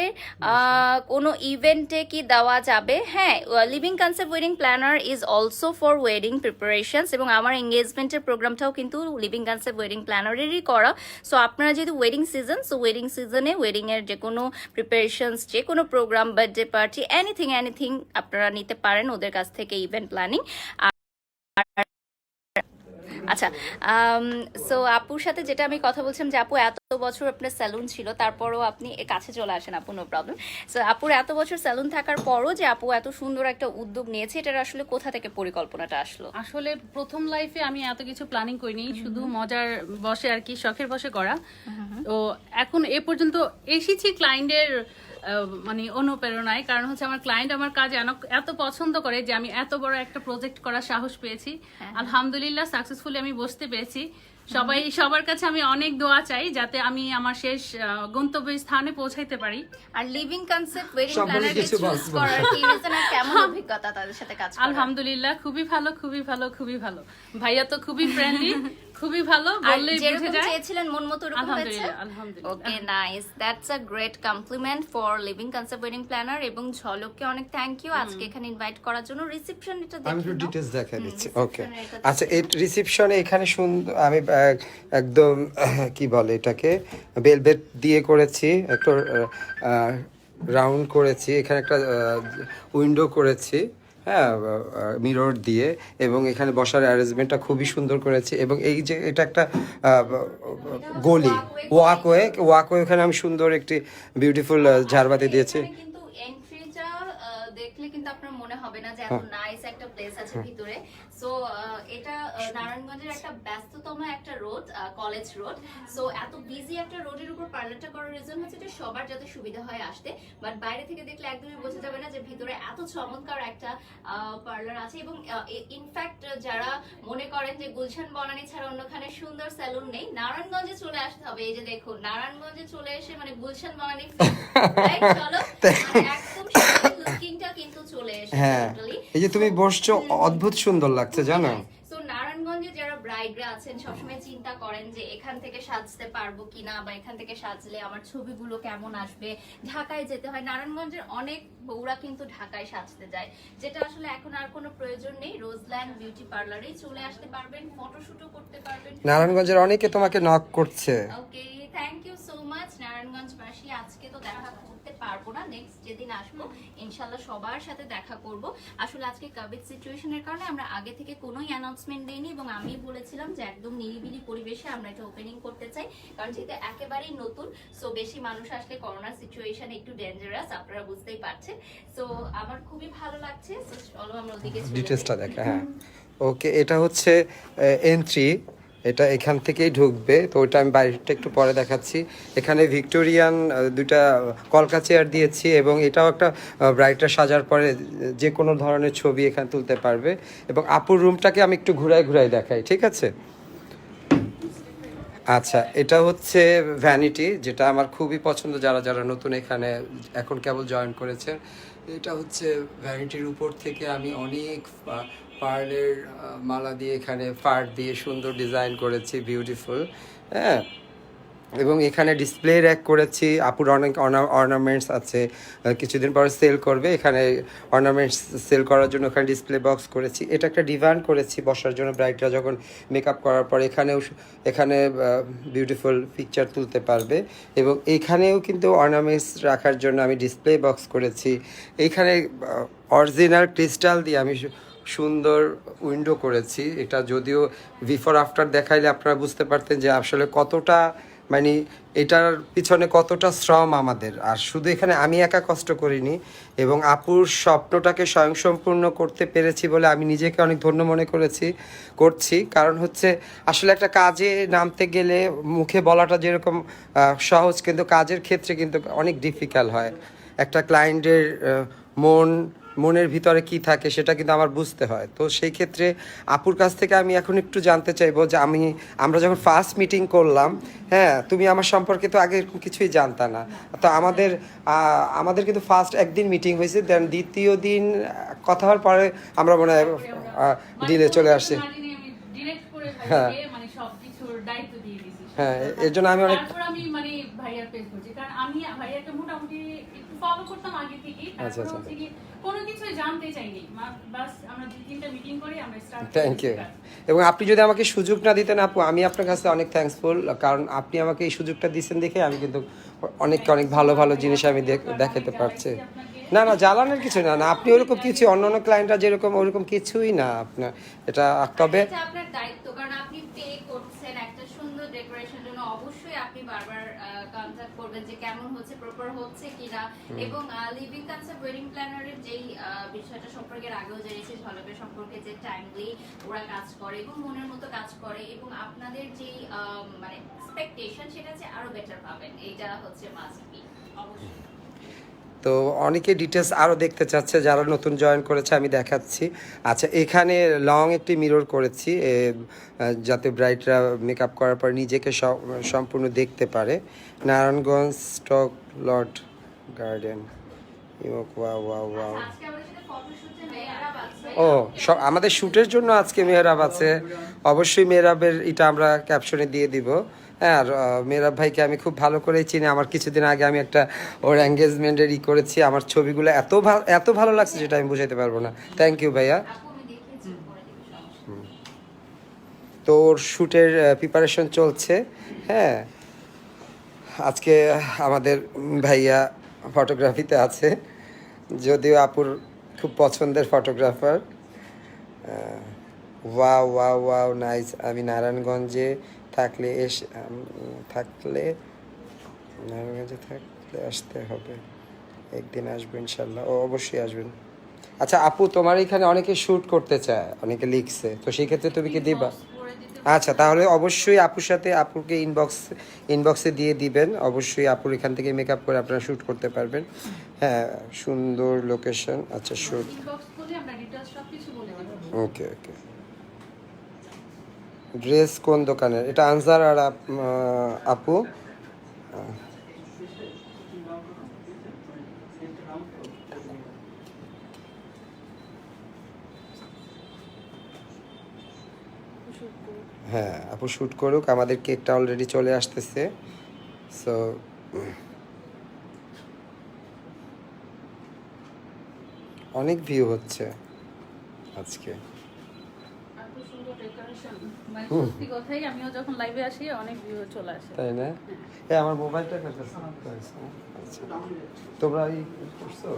B: কোনো ইভেন্টে কি দেওয়া যাবে? হ্যাঁ, living concept wedding planner is also for wedding preparations, এবং আমার এঙ্গেজমেন্টের প্রোগ্রামটাও কিন্তু লিভিং কনসেপ্ট ওয়েডিং প্ল্যানারেরই করা। সো আপনারা যেহেতু ওয়েডিং সিজন, সো ওয়েডিং সিজনে ওয়েডিংয়ের যে কোনো প্রিপারেশনস, যে কোনো প্রোগ্রাম, বার্থডে পার্টি, এনিথিং আপনারা নিতে পারেন ওদের কাছ থেকে, ইভেন্ট প্ল্যানিং। আচ্ছা, সো আপুর সাথে যেটা আমি কথা বলছিলাম যে আপু এত বছর আপনার স্যালুন ছিল, তারপরও আপনি কাছে চলে আসেন আপু, নো প্রবলেম। সো আপুর এত বছর স্যালুন থাকার পরও যে আপু এত সুন্দর একটা উদ্যোগ নিয়েছে, এটার আসলে কোথা থেকে পরিকল্পনাটা আসলো?
D: আসলে প্রথম লাইফে আমি এত কিছু প্ল্যানিং করিনি, শুধু মজার বসে আর কি, শখের বসে করা। তো এখন এ পর্যন্ত এসেছি ক্লায়েন্টের মানে অনুপ্রেরণায়, কারণ হচ্ছে আমার ক্লায়েন্ট আমার কাজ এত পছন্দ করে যে আমি এত বড় একটা প্রজেক্ট করার সাহস পেয়েছি। আলহামদুলিল্লাহ সাকসেসফুলি আমি বসতে পেরেছি। সবার কাছে আমি অনেক দোয়া চাই যাতে আমি আমার শেষ গন্তব্য স্থানে পৌঁছাইতে পারি।
B: আর লিভিং কনসেপ্ট ওয়েডিং
A: সবাই
B: প্ল্যানারকে
A: কিছু
B: চুজ
A: বলবো।
B: করার কি রিজন আর কেমন অভিজ্ঞতা তাদের সাথে কাজ করার?
D: আলহামদুলিল্লাহ খুবই ভালো, খুবই ভালো, খুবই ভালো। ভাইয়া তো খুবই ফ্রেন্ডলি, খুবই ভালো, বললেই বুঝে
B: যেরকম
D: যায়।
B: চেয়েছিলেন মন মতো এরকম হয়েছে।
D: আলহামদুলিল্লাহ, আলহামদুলিল্লাহ।
B: Okay, nice, that's a great compliment for living concept wedding planner. এবং ঝলককে অনেক থ্যাংক ইউ আজকে এখানে ইনভাইট করার জন্য। রিসেপশন এটা
A: আমি একটু
B: দেখি
A: ডিটেলস দেখা দিচ্ছি। ওকে,
B: reception এর এটা
A: আচ্ছা, এই রিসেপশনে এখানে সুন্দর আমি একদম কি বলে এটাকে বেলভেট দিয়ে করেছি, একটু রাউন্ড করেছি, এখানে একটা উইন্ডো করেছি, হ্যাঁ, মিরর দিয়ে, এবং এখানে বসার অ্যারেঞ্জমেন্টটা খুবই সুন্দর করেছি। এবং এই যে এটা একটা গলি, ওয়াকওয়ে এখানে আমি সুন্দর একটি বিউটিফুল ঝাড়বাতি দিয়েছি।
B: এখানে কিন্তু এন্ট্রিটা দেখলে কিন্তু আপনার মনে হবে না যে এত নাইস একটা প্লেস আছে ভিতরে। সো এটা নারায়ণগঞ্জের একটা ব্যস্ততম একটা রোড, কলেজ রোড। সো এত বিজি একটা রোডের উপর পার্লারটা করার রিজন হচ্ছে যে সবার যাতে সুবিধা হয় আসতে, বাট বাইরে থেকে দেখলে একদমই বোঝা যাবে না যে ভিতরে এত চমৎকার একটা পার্লার আছে। এবং ইনফ্যাক্ট যারা মনে করেন যে গুলশান বনানী ছাড়া অন্যখানে সুন্দর সেলুন নেই, নারায়ণগঞ্জে চলে আসতে হবে। এই যে দেখুন, নারায়ণগঞ্জে চলে এসে মানে গুলশান বনানী চলো, মানে একদম লুকিংটা কিন্তু চলে এসেছে।
A: হ্যাঁ, এই যে তুমি বসছো অদ্ভুত সুন্দর লাগছে জানো।
B: সো নারায়ণগঞ্জে যারা ব্রাইডরা আছেন সবসময় চিন্তা করেন যে এখান থেকে সাজতে পারবো কিনা, বা এখান থেকে সাজলে আমার ছবিগুলো কেমন আসবে, ঢাকায় যেতে হয়। নারায়ণগঞ্জের অনেক বউরা কিন্তু ঢাকায় সাজতে যায়, যেটা আসলে এখন আর কোনো প্রয়োজন নেই। রোজল্যান্ড বিউটি পার্লারেই চলে আসতে পারবেন, ফটোশুটও করতে পারবেন।
A: নারায়ণগঞ্জের অনেকে তোমাকে নক করছে।
B: ওকে, থ্যাংক ইউ সো মাচ নারায়ণগঞ্জবাসী। আজকে তো দেখা করতে পারবো না, নেক্সট যেদিন আসবো ইনশাল্লাহ সবার সাথে দেখা করব। আসলে আজকে কোভিড সিচুয়েশনের কারণে আমরা আগে থেকে কোনোই অ্যানাউন্সমেন্ট দেইনি, এবং আমি বলেছিলাম যে একদম নিরিবিলি পরিবেশে আমরা এটা ওপেনিং করতে চাই, কারণ যেহেতু একেবারেই নতুন। সো বেশি মানুষ আসলে করোনার সিচুয়েশন একটু ডেঞ্জারাস, আপনারা বুঝতেই পারছেন। সো আমার খুবই ভালো লাগছে। সো চলো আমরা ওদিকে চলে যাই।
A: ডিটেলসটা দেখা, হ্যাঁ। ওকে, এটা হচ্ছে এন্ট্রি, এটা এখান থেকেই ঢুকবে। তো ওইটা আমি বাইরেটা একটু পরে দেখাচ্ছি। এখানে ভিক্টোরিয়ান দুইটা কলকা চেয়ার দিয়েছি, এবং এটাও একটা ব্রাইটটা সাজার পরে যে কোনো ধরনের ছবি এখানে তুলতে পারবে। এবং আপুর রুমটাকে আমি একটু ঘুরাই দেখাই, ঠিক আছে? আচ্ছা, এটা হচ্ছে ভ্যানিটি, যেটা আমার খুবই পছন্দ, যারা নতুন এখানে এখন কেবল জয়েন করেছে। এটা হচ্ছে ভ্যানিটির উপর থেকে আমি অনেক পার্লের মালা দিয়ে এখানে পার্ট দিয়ে সুন্দর ডিজাইন করেছি, বিউটিফুল, হ্যাঁ। এবং এখানে ডিসপ্লে র্যাক করেছি, আপুর অনেক অর্নামেন্টস আছে, কিছুদিন পরে সেল করবে। এখানে অর্নামেন্টস সেল করার জন্য এখানে ডিসপ্লে বক্স করেছি। এটা একটা ডিভান করেছি বসার জন্য, ব্রাইডরা যখন মেকআপ করার পর এখানে বিউটিফুল পিকচার তুলতে পারবে। এবং এখানেও কিন্তু অর্নামেন্টস রাখার জন্য আমি ডিসপ্লে বক্স করেছি। এইখানে অরিজিনাল ক্রিস্টাল দিয়ে আমি সুন্দর উইন্ডো করেছি। এটা যদিও বিফোর আফটার দেখাইলে আপনারা বুঝতে পারতেন যে আসলে কতটা মানে এটার পিছনে কতটা শ্রম আমাদের। আর শুধু এখানে আমি একা কষ্ট করিনি, এবং আপুর স্বপ্নটাকে স্বয়ংসম্পূর্ণ করতে পেরেছি বলে আমি নিজেকে অনেক ধন্য মনে করছি। কারণ হচ্ছে আসলে একটা কাজে নামতে গেলে মুখে বলাটা যেরকম সহজ, কিন্তু কাজের ক্ষেত্রে কিন্তু অনেক ডিফিকাল্ট হয়। একটা ক্লায়েন্টের মনের ভিতরে কি থাকে সেটা কিন্তু আমার বুঝতে হয়। তো সেই ক্ষেত্রে আপুর কাছ থেকে আমি এখন একটু জানতে চাইবো যে আমরা যখন ফার্স্ট মিটিং করলাম, হ্যাঁ, তুমি আমার সম্পর্কে তো আগে এরকম কিছুই জানতা না। তো আমাদের কিন্তু ফার্স্ট একদিন মিটিং হয়েছে, দেন দ্বিতীয় দিন কথা হওয়ার পরে আমরা মনে হয় ডিলে চলে আসছি। হ্যাঁ, হ্যাঁ, এর জন্য আমি অনেক
D: ভাইয়ার পেজ করছি, কারণ আমি ভাইয়াকে মোটামুটি একটু ফলো করতাম আগে থেকেই।
A: আচ্ছা, আচ্ছা,
D: কোনো কিছুই জানতে চাইনি, বাস আমরা 2-3টা মিটিং করে আমরা স্টার্ট।
A: Thank you. এবং আপনি যদি আমাকে সুযোগ না দিতেন আপু, আমি আপনার কাছে অনেক থ্যাঙ্কসফুল, কারণ আপনি আমাকে এই সুযোগটা দিচ্ছেন দেখে আমি কিন্তু অনেক ভালো জিনিস আমি দেখাতে পারছি। না না জ্বালানোর কিছু না, না আপনি ওরকম কিছু অন্য অন্য ক্লায়েন্টরা যেরকম ওরকম কিছুই না আপনার এটা। তবে
B: এটা আপনার দায়িত্ব, কারণ আপনি পে করছেন একটা সুন্দর ডেকোরেশনের জন্য, অবশ্যই আপনি বারবার কনট্যাক্ট করবেন যে কেমন হচ্ছে, প্রপার হচ্ছে কিনা। এবং লিভিং কনসেপ্ট ওয়েডিং প্ল্যানারের যেই বিষয়টা সম্পর্কে আগেও জেনেছি, ঝলকের সম্পর্কে যে টাইমলি ওরা কাজ করে এবং মনের মতো কাজ করে, এবং আপনাদের যেই মানে এক্সপেকটেশন সেটা যে আরো বেটার পাবেন, এটা হচ্ছে মাস্ট বি অবশ্যই।
A: তো অনেকে ডিটেলস আরও দেখতে চাচ্ছে, যারা নতুন জয়েন করেছে আমি দেখাচ্ছি। আচ্ছা, এখানে লং একটি মিরর করেছি যাতে ব্রাইডরা মেকআপ করার পর নিজেকে সম্পূর্ণ দেখতে পারে। Narayanganj stock lot garden. Wow wow wow.
B: আজকে আমাদের সাথে ফটোশুটে মেহরাব আছে।
A: ও সব আমাদের শ্যুটের জন্য আজকে মেহরাব আছে, অবশ্যই মেহরাবের এটা আমরা ক্যাপশনে দিয়ে দিব। হ্যাঁ, আর মেহরাব ভাইকে আমি খুব ভালো করেই চিনি, আমার কিছুদিন আগে আমি একটা ওর এঙ্গেজমেন্টের করেছি, আমার ছবিগুলো এত ভালো লাগছে যেটা আমি বুঝাইতে পারবো না। থ্যাংক ইউ ভাইয়া।
B: আপু আমি দেখেছি, পরে দিব, সমস্যা নেই।
A: তো ওর শ্যুটের প্রিপারেশন চলছে। হ্যাঁ, আজকে আমাদের ভাইয়া ফটোগ্রাফিতে আছে, যদিও আপুর খুব পছন্দের photographer. Wow wow wow nice. আমি নারায়ণগঞ্জে থাকলে নারায়ণগঞ্জে থাকলে আসতে হবে, একদিন আসবো ইনশাল্লাহ। ও অবশ্যই আসবেন। আচ্ছা আপু, তোমার এখানে অনেকে শ্যুট করতে চায়, অনেকে লিখছে, তো সেই ক্ষেত্রে তুমি কি দিবা?
D: করে দিতে
A: আচ্ছা, তাহলে অবশ্যই আপুর সাথে আপুকে ইনবক্সে দিয়ে দিবেন, অবশ্যই আপুর এখান থেকে মেকআপ করে আপনারা শ্যুট করতে পারবেন। হ্যাঁ, সুন্দর লোকেশন। আচ্ছা শ্যুট,
D: ইনবক্স করলে আমরা ডিটেইলস সবকিছু বলে দিব।
A: ওকে ওকে। ড্রেস কোন দোকানের? এটা আনসার আর আপু। হ্যাঁ আপু শ্যুট করুক, আমাদের কেকটা অলরেডি চলে আসতেছে। সো অনেক ভিউ হচ্ছে আজকে।
D: এত সুন্দর ডেকোরেশন, মানে সত্যি কথাই, আমিও যখন লাইভে আসি অনেক ভিউ চলে আসে।
A: তাই না? আমার মোবাইলটা কাছে। আচ্ছা, তোমরা এই করছো?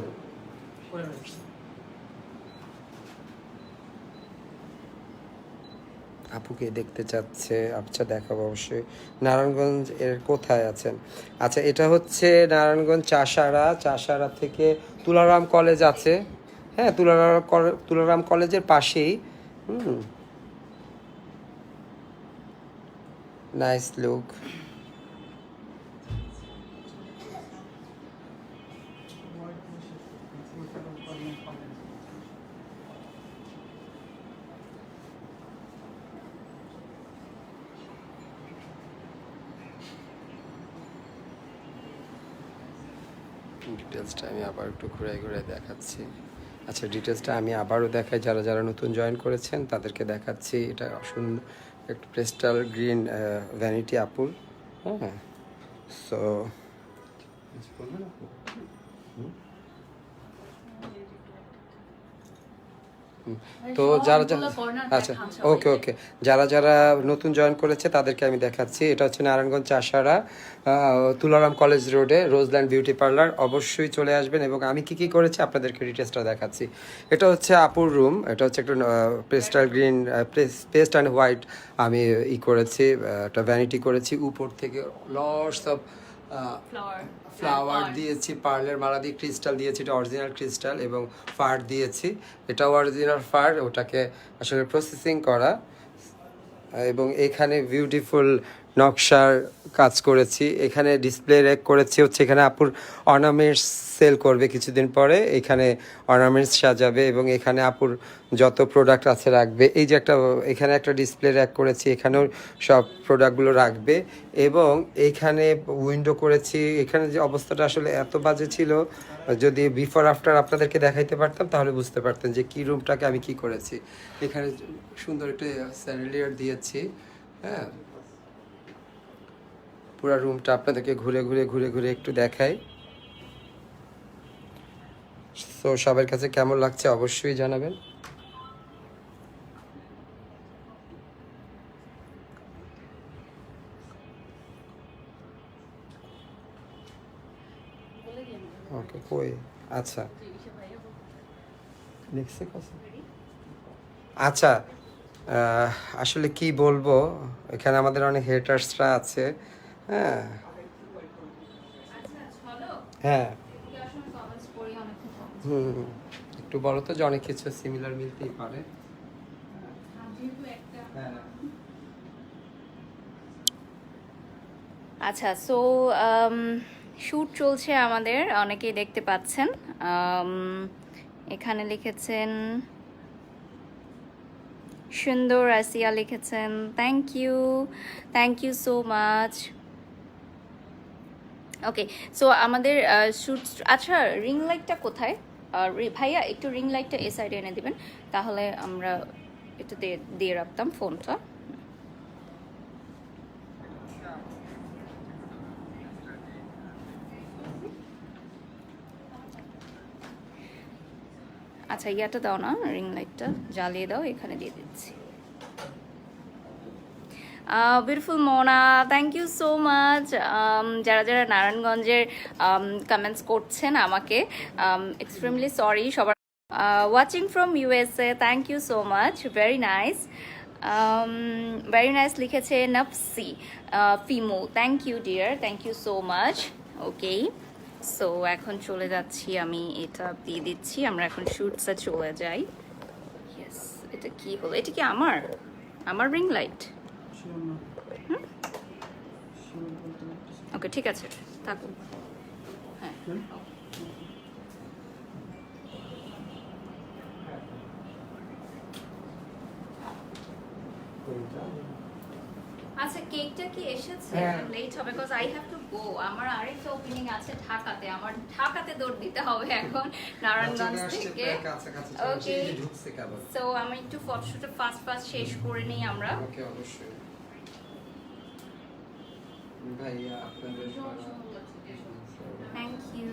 A: আপুকে দেখতে চাচ্ছে। আচ্ছা দেখাবো অবশ্যই। নারায়ণগঞ্জ এর কোথায় আছেন? আচ্ছা, এটা হচ্ছে নারায়ণগঞ্জ চাষারা থেকে তুলারাম কলেজ আছে। হ্যাঁ, তুলারাম কলেজের পাশেই। Nice look. ডিটেলসটা আমি আবার একটু ঘুরে দেখাচ্ছি। আচ্ছা, ডিটেলসটা আমি আবারও দেখাই, যারা যারা নতুন জয়েন করেছেন তাদেরকে দেখাচ্ছি। এটা সুন্দর একটা পেস্টাল গ্রিন ভ্যানিটি আপুর। হ্যাঁ, সো তো যারা আচ্ছা ওকে ওকে, যারা যারা নতুন জয়েন করেছে তাদেরকে আমি দেখাচ্ছি। এটা হচ্ছে নারায়ণগঞ্জ চাষারা, তুলারাম কলেজ রোডে রোজল্যান্ড বিউটি পার্লার। অবশ্যই চলে আসবেন। এবং আমি কি করেছি আপনাদেরকে ডিটেলসটা দেখাচ্ছি। এটা হচ্ছে আপুর রুম, এটা হচ্ছে একটা pastel green pastel and white আমি করেছি, একটা ভ্যানিটি করেছি। উপর থেকে লটস অফ ফ্লাওয়ার দিয়েছি, পার্লের মালা দিয়ে ক্রিস্টাল দিয়েছি, এটা অরিজিনাল ক্রিস্টাল, এবং ফার দিয়েছি, এটাও অরিজিনাল ফার, ওটাকে আসলে প্রসেসিং করা। এবং এখানে বিউটিফুল নকশার কাজ করেছি। এখানে ডিসপ্লে রেক করেছি হচ্ছে, এখানে আপুর অর্নামেন্টস সেল করবে কিছুদিন পরে, এখানে অর্নামেন্টস সাজাবে এবং এখানে আপুর যত প্রোডাক্ট আছে রাখবে। এই যে এখানে একটা ডিসপ্লে র্যাক করেছি, এখানেও সব প্রোডাক্টগুলো রাখবে। এবং এইখানে উইন্ডো করেছি। এখানে যে অবস্থাটা আসলে এত বাজে ছিল, যদি বিফোর আফটার আপনাদেরকে দেখাইতে পারতাম তাহলে বুঝতে পারতেন যে কি রুমটাকে আমি কি করেছি। এখানে সুন্দর একটা স্যান্ডেলিয়ার দিয়েছি। হ্যাঁ, পুরো রুমটা আপনাদেরকে ঘুরে একটু দেখাই। তো সবার কাছে কেমন লাগছে অবশ্যই জানাবেন।
D: বলে
A: ওকে কই আচ্ছা লিখছে কথা আচ্ছা আসলে কি বলবো এখানে আমাদের অনেক হেটার্সরা আছে হ্যাঁ হ্যাঁ একটু বলো তো যে অনেক কিছু সিমিলার মিলতেই পারে হ্যাঁ
B: আচ্ছা সো শুট চলছে আমাদের, অনেকেই দেখতে পাচ্ছেন। এখানে লিখেছেন সুন্দর আসিয়া, লিখেছেন thank you so much. Okay so আমাদের শুট, আচ্ছা রিং লাইটটা কোথায় ভাইয়া? একটু রিং লাইটটা এ সাইডে এনে দিবেন, তাহলে আমরা একটু দিয়ে রাখতাম ফোনটা। আচ্ছা ইয়াটা দাও না, রিং লাইটটা জ্বালিয়ে দাও, এখানে দিয়ে দিচ্ছি। Beautiful Mona, thank you so much. যারা যারা নারায়ণগঞ্জের কমেন্টস করছেন আমাকে, এক্সট্রিমলি সরি সবার। Watching from USA, thank you so much, very nice. Very nice লিখেছে Nafsi Fimo, thank you dear, thank you so much. Okay so এখন চলে যাচ্ছি, আমি এটা দিয়ে দিচ্ছি, আমরা এখন শুটসে চলে যাই। ইয়েস, এটা কি হলো? এটা কি আমার রিং লাইট? ওকে ঠিক আছে, থাকুন। হ্যাঁ আচ্ছা, কেকটা কি এসেছে? লেট হবে because I have to go. আমার আরেকটা ওপেনিং আছে ঢাকাতে, আমার ঢাকাতে দৌড় দিতে হবে এখন নারায়ণগঞ্জ থেকে। ওকে সো আমি একটু ফটোশুটটা ফাস্ট শেষ করে নিই আমরা।
A: ওকে অবশ্যই ভাইয়া আপনাদের
B: থ্যাংক ইউ।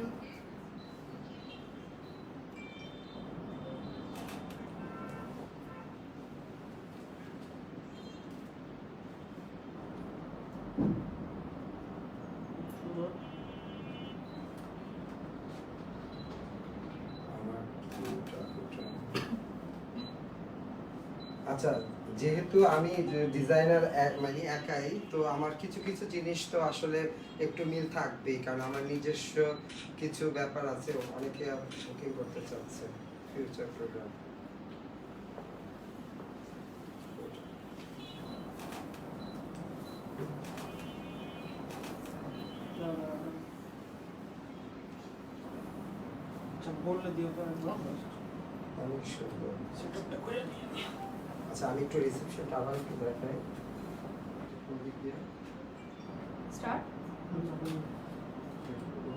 A: আচ্ছা, যেহেতু আমি ডিজাইনার মানে একাই, তো আমার কিছু কিছু জিনিস তো আসলে একটু মিল থাকবেই, কারণ আমার নিজস্ব কিছু ব্যাপার আছে। অনেকে বুকিং করতে চাচ্ছে ফিউচার প্রোগ্রাম।
C: বললে দিও তো
A: অনেক সুন্দর সেটআপটা করে নিয়ে। আচ্ছা আমি একটু রিসেপশনটা আবার একটু দেখাই। কোন দিক দিয়ে
B: স্টার্ট?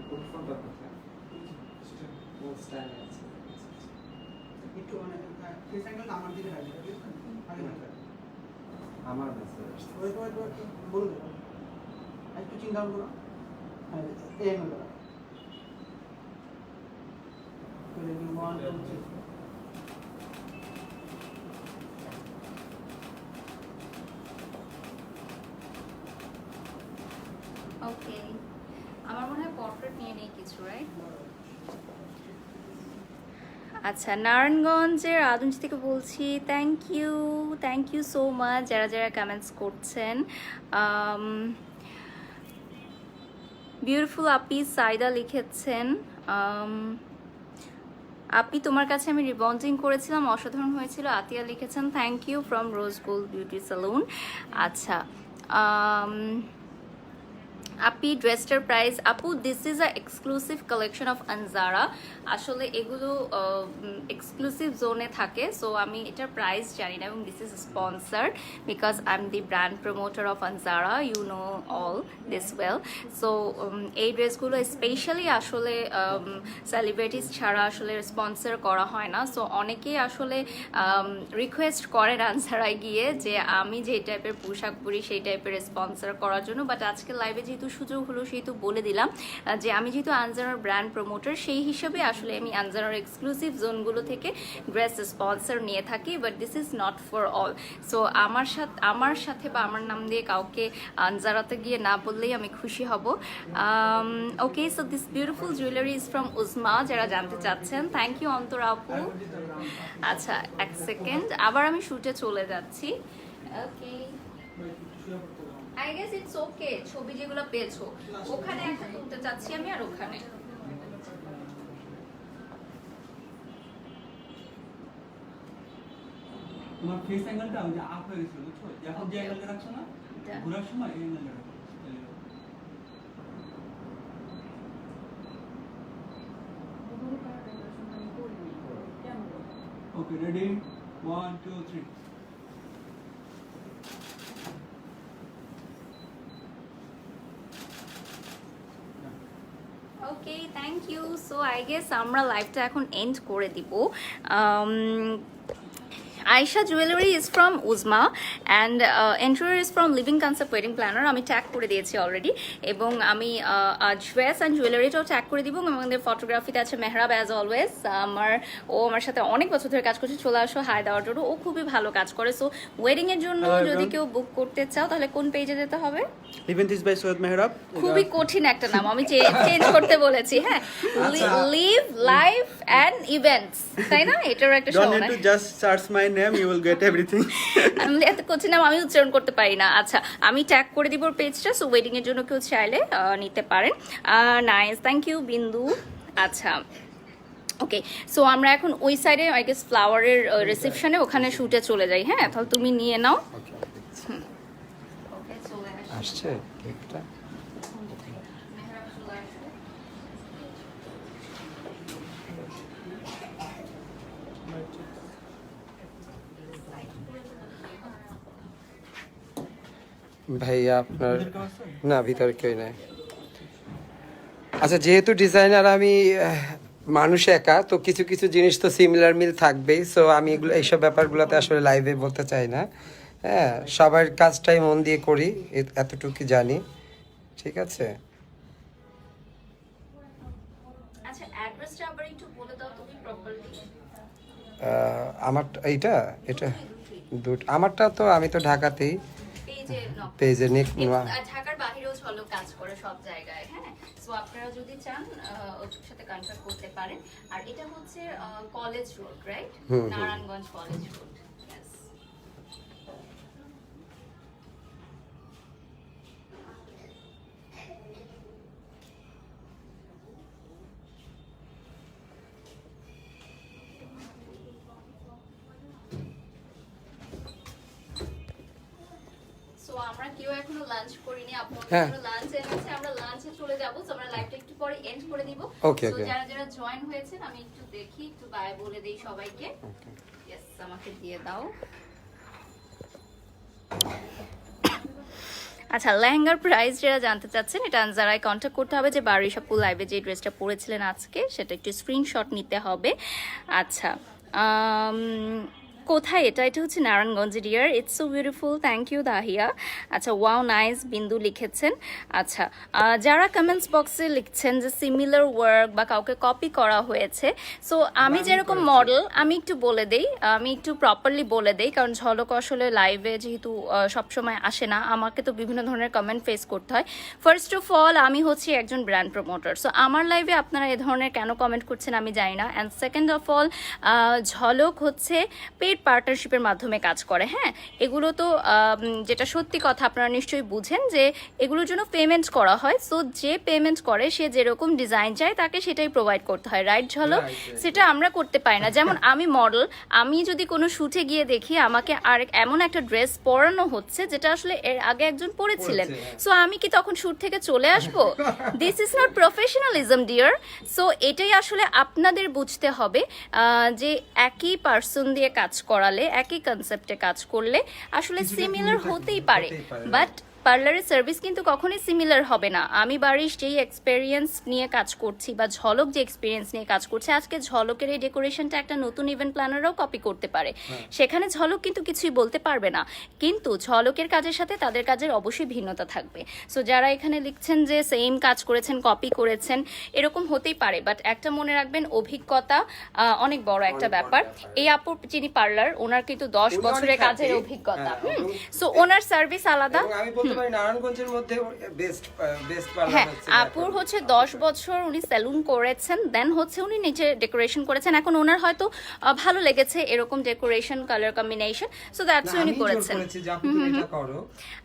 A: কোন ফোনটা কোথায়? ও স্টাইল আছে
C: একটু মানে ফেস অ্যাঙ্গেল আমার দিকে রাখবে, ঠিক আছে? আগে না
A: আমার মেসেজ
C: ওয়েট বলুন, একটু চিন্তা করো। হ্যাঁ এই অ্যাঙ্গেল দাও। One two three.
B: ওকে, আমার মনে হয় পোর্ট্রেট নিয়ে নেই কিছু, রাইট? আচ্ছা, নারায়ণগঞ্জের আদমজি থেকে বলছি। থ্যাংক ইউ সো মাচ যারা যারা কমেন্টস করছেন। বিউটিফুল আপি সাইদা লিখেছেন, আপনি তোমার কাছে আমি রিবন্ডিং করেছিলাম, অসাধারণ হয়েছিল। আতিয়া লিখেছেন thank you from rose gold beauty salon. আচ্ছা আপি ড্রেসটার প্রাইস, আপু this is a exclusive collection of Anzara. আসলে এগুলো এক্সক্লুসিভ জোনে থাকে, সো আমি এটার প্রাইস জানি না, এবং this is sponsored because I am the brand promoter of Anzara, you know all this well. So এই ড্রেসগুলো স্পেশালি আসলে সেলিব্রিটিস ছাড়া আসলে স্পন্সর করা হয় না। সো অনেকেই আসলে রিকোয়েস্ট করেন আনজারায় গিয়ে যে আমি যে টাইপের পোশাক পরি সেই টাইপের স্পন্সর করার জন্য, বাট আজকে লাইভে যেহেতু সুযোগ হলো সেহেতু বলে দিলাম যে আমি যেহেতু আনজারার ব্র্যান্ড প্রমোটার সেই হিসাবে আসলে আমি আনজারার এক্সক্লুসিভ জোনগুলো থেকে ড্রেস স্পন্সর নিয়ে থাকি, but this is not for all. So আমার সাথে বা আমার নাম দিয়ে কাউকে আনজারাতে গিয়ে না বললেই আমি খুশি হব। Okay, so this beautiful jewellery is from Uzma, যারা জানতে চাচ্ছেন। থ্যাংক ইউ অন্তর আপু। আচ্ছা, এক সেকেন্ড, আবার আমি শুটে চলে যাচ্ছি। ওকে, আই গেস ইটস ওকে। ছবি যেগুলো পেয়েছো ওখানে একটা তুলতে চাচ্ছি আমি, আর ওখানে
E: তোমার ফেস অ্যাঙ্গেলটা ওই যে আপ হয়ে গেছিল, বুঝছো? এখন যে অ্যাঙ্গেলটা রাখছো না, ঘোরার সময় এই অ্যাঙ্গেলটা রাখো। Okay, ready, 1 2 3।
B: Okay, thank you. So I guess আমরা লাইভটা এখন এন্ড করে দিব। Ayesha jewellery is from Uzma and interior is from living concept wedding planner. আমি ট্যাগ করে দিয়েছি অলরেডি, এবং আমি ড্রেস অ্যান্ড জুয়েলারিটাও ট্যাগ করে দিব। আমাদের ফটোগ্রাফিতে আছে মেহরাব অ্যাজ অলওয়েজ। আমার সাথে অনেক বছর ধরে কাজ করছে, চলে আসো হাই দেওয়ার জন্য। ও খুবই ভালো কাজ করে। সো ওয়েডিংয়ের জন্য যদি কেউ বুক করতে চাও তাহলে কোন পেজে যেতে হবে?
C: Events by Syed Mehrab.
B: খুবই কঠিন একটা নাম, আমি চেঞ্জ করতে বলেছি। হ্যাঁ, লিভ লাইফ অ্যান্ড ইভেন্টস, তাই না? এটারও একটা
C: Don't
B: সময়
C: need to just search my name, you will get everything.
B: আমি এত কঠিন নাম আমি উচ্চারণ করতে পারি না। আচ্ছা, আমি ট্যাগ করে দিব পেজটা, সো ওয়েডিং এর জন্য কেউ চাইলে নিতে পারেন। নাইস, থ্যাংক ইউ বিন্দু। আচ্ছা, ওকে, সো আমরা এখন ওই সাইডে আই গেস ফ্লাওয়ারের রিসেপশনে ওখানে শুটে চলে যাই। হ্যাঁ, তাহলে তুমি নিয়ে নাও। ওকে, চলে
A: আসছে একটা ভাইয়া আপনার না, ভিতরে কেউ নাই। আচ্ছা, যেহেতু ডিজাইনার আমি মানুষ একা, তো কিছু কিছু জিনিস তো সিমিলার মিল থাকবেই। সো আমি এগুলো এইসব ব্যাপারগুলোতে আসলে লাইভে বলতে চাই না। হ্যাঁ, সবার কাজটাই মন দিয়ে করি, এতটুকু জানি। ঠিক আছে,
B: আচ্ছা, অ্যাড্রেসটা আবার একটু বলে দাও তুমি প্রপারলি।
A: আমার এটা আমারটা তো আমি তো ঢাকাতেই পেজে
B: ঢাকার বাইরেও চলো কাজ করে সব জায়গায়। হ্যাঁ, সো আপনারা যদি চান ওর সাথে কন্ট্যাক্ট করতে পারেন। আর এটা হচ্ছে college road, right? Narayanganj college road. Yes. আমরা কেউ এখনো লাঞ্চ করিনি, আপনারা লাঞ্চ এনেছে, আমরা লাঞ্চে চলে যাব। সো আমরা লাইভটা একটু পরে এন্ড করে দিব। সো যারা যারা জয়েন হয়েছেন আমি একটু দেখি, একটু বাই বলে দেই সবাইকে। ইয়েস, আমাকে দিয়ে দাও। আচ্ছা, লেহেঙ্গার প্রাইস যারা জানতে চাচ্ছেন, এটা আনজারায় কন্ট্যাক্ট করতে হবে। যে বারিশাপু লাইভে যে ড্রেসটা পরেছিলেন আজকে, সেটা একটু স্ক্রিনশট নিতে হবে। আচ্ছা, কোথায় এটা? এটা হচ্ছে নারায়ণগঞ্জে dear. It's so beautiful, thank you Dahiya. আচ্ছা, ওয়াও নাইস, বিন্দু লিখেছেন। আচ্ছা, যারা কমেন্টস বক্সে লিখছেন যে সিমিলার ওয়ার্ক বা কাউকে কপি করা হয়েছে, সো আমি যেরকম মডেল আমি একটু বলে দেই, আমি একটু প্রপারলি বলে দেই, কারণ ঝলক আসলে লাইভে যেহেতু সবসময় আসে না, আমাকে তো বিভিন্ন ধরনের কমেন্ট ফেস করতে হয়। ফার্স্ট অফ অল, আমি হচ্ছি একজন ব্র্যান্ড প্রমোটার। সো আমার লাইভে আপনারা এ ধরনের কেন কমেন্ট করছেন আমি জানি না। অ্যান্ড সেকেন্ড অফ অল, ঝলক হচ্ছে পেড পার্টনারশিপের মাধ্যমে কাজ করে। হ্যাঁ, এগুলো তো যেটা সত্যি কথা, আপনারা নিশ্চয়ই বুঝেন যে এগুলোর জন্য পেমেন্ট করা হয়। সো যে পেমেন্ট করে সে যেরকম ডিজাইন চায় তাকে সেটাই প্রোভাইড করতে হয়, রাইট ঝলক? সেটা আমরা করতে পারি না। যেমন আমি মডেল, আমি যদি কোনো শুটে গিয়ে দেখি আমাকে আর এমন একটা ড্রেস পরানো হচ্ছে যেটা আসলে এর আগে একজন পরেছিলেন, সো আমি কি তখন শুট থেকে চলে আসবো? This is not professionalism dear. So এটাই আসলে আপনাদের বুঝতে হবে যে একই পার্সন দিয়ে কাজ করালে, একই কনসেপ্টে কাজ করলে আসলে সিমিলার হতেই পারে, বাট পার্লারের সার্ভিস কিন্তু কখনোই সিমিলার হবে না। আমি বারিশ যেই এক্সপেরিয়েন্স নিয়ে কাজ করছি বা ঝলক যে এক্সপিরিয়েন্স নিয়ে কাজ করছে, আজকে ঝলকের এই ডেকোরেশনটা একটা নতুন ইভেন্ট প্ল্যানাররাও কপি করতে পারে, সেখানে ঝলক কিন্তু কিছুই বলতে পারবে না, কিন্তু ঝলকের কাজের সাথে তাদের কাজের অবশ্যই ভিন্নতা থাকবে। সো যারা এখানে লিখছেন যে সেম কাজ করেছেন, কপি করেছেন, এরকম হতেই পারে, বাট একটা মনে রাখবেন, অভিজ্ঞতা অনেক বড় একটা ব্যাপার। এই আপুর যিনি পার্লার, ওনার কিন্তু 10
A: উনি
B: বছরের
A: অনেক
B: কাজের
A: happy।
B: অভিজ্ঞতা।
A: হ্যাঁ,
B: সো ওনার সার্ভিস আলাদা।
A: এবং আমি বলতে পারি নারায়ণগঞ্জের মধ্যে বেস্ট পার্লার
B: হ্যাঁ,
A: হচ্ছে
B: আপুর হচ্ছে 10 বছর উনি সেলুন করেছেন, দেন হচ্ছে উনি নিজে ডেকোরেশন করেছেন। এখন ওনার হয়তো ভালো লেগেছে এরকম decoration, colour combination, so that's উনি করেছেন।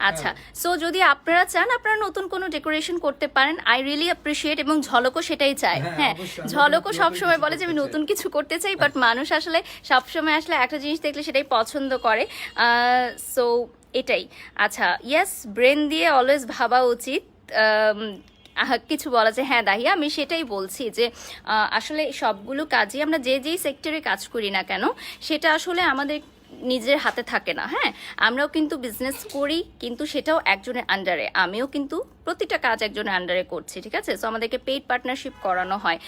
B: আচ্ছা, সো যদি আপনারা চান আপনারা নতুন কোনো ডেকোরেশন করতে পারেন, আই রিয়েলি অ্যাপ্রিশিয়েট, এবং ঝলকও সেটাই চায়।
A: হ্যাঁ,
B: হ্যাঁ,
A: অবশ্যই,
B: ঝলকও
A: নতুন
B: সবসময়
A: কিছু
B: বলে যে আমি
A: করতে
B: নতুন
A: চাই।
B: কিছু করতে চাই, বাট মানুষ আসলে সবসময় আসলে একটা জিনিস দেখলে সেটাই পছন্দ করে। সো এটাই। আচ্ছা, ইয়েস, ব্রেন দিয়ে অলওয়েজ ভাবা উচিত। কিছু বলা যায়, হ্যাঁ দাহিয়া, আমি সেটাই বলছি যে আসলে সবগুলো কাজই আমরা যেই সেক্টরে কাজ করি না কেন, সেটা আসলে আমাদের নিজের হাতে থাকে না। হ্যাঁ, আমরাও কিন্তু বিজনেস করি, কিন্তু সেটাও একজনের আন্ডারে। আমিও কিন্তু প্রতিটা কাজ একজনের আন্ডারে করছি, ঠিক আছে? সো আমাদেরকে পেইড পার্টনারশিপ করানো হয়।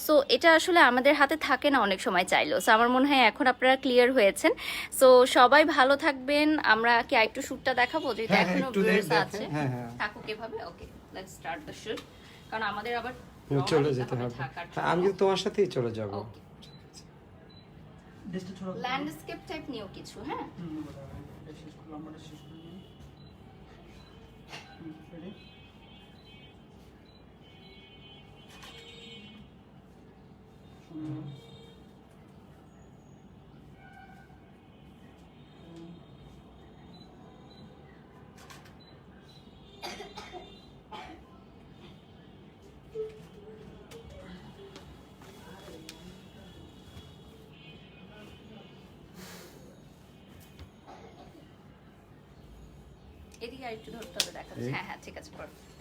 B: সো এটা আসলে আমাদের হাতে থাকে না অনেক সময় চাইলেও। সো আমার মনে হয় এখন আপনারা ক্লিয়ার হয়েছেন। সো সবাই ভালো থাকবেন। আমরা কি আরেকটু শ্যুটটা দেখাবো, যেটা
A: হ্যাঁ,
B: এখনো
A: একটু
B: ভিউয়ার্স
A: দেখেন।
B: আছে?
A: হ্যাঁ, হ্যাঁ।
B: থাকুক এভাবে। ওকে, লেটস স্টার্ট দ্য শ্যুট, কারণ আমাদের আবার
A: চলে যেতে হবে। হ্যাঁ, আমি কিন্তু তোমার সাথেই চলে যাব।
B: ওকে,
E: দেশটা ছড়া
B: ল্যান্ডস্কেপ টাইপ নিও কিছু। হ্যাঁ,
E: শেষ করলাম, আমরা শেষ করে নিই। Ready? সুন্দর।
B: এদিকে আরেকটু ধরতে হবে, দেখাচ্ছে। হ্যাঁ হ্যাঁ, ঠিক আছে, perfect।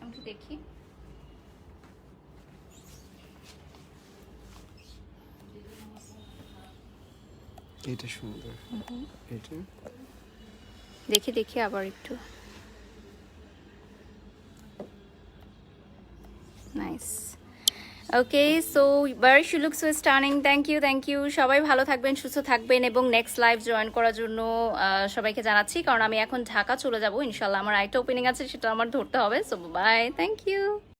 B: আমি একটু দেখি।
A: এটা সুন্দর। এটা
B: দেখি আবার একটু। Nice. Okay, so Barish, you look so stunning. Thank you. সবাই ভালো থাকবেন, সুস্থ থাকবেন, এবং নেক্সট লাইভ জয়েন করার জন্য সবাইকে জানাচ্ছি, কারণ আমি এখন ঢাকা চলে যাব ইনশাল্লাহ। আমার আরেকটা ওপেনিং আছে, সেটা আমার ধরতে হবে। So bye, thank you.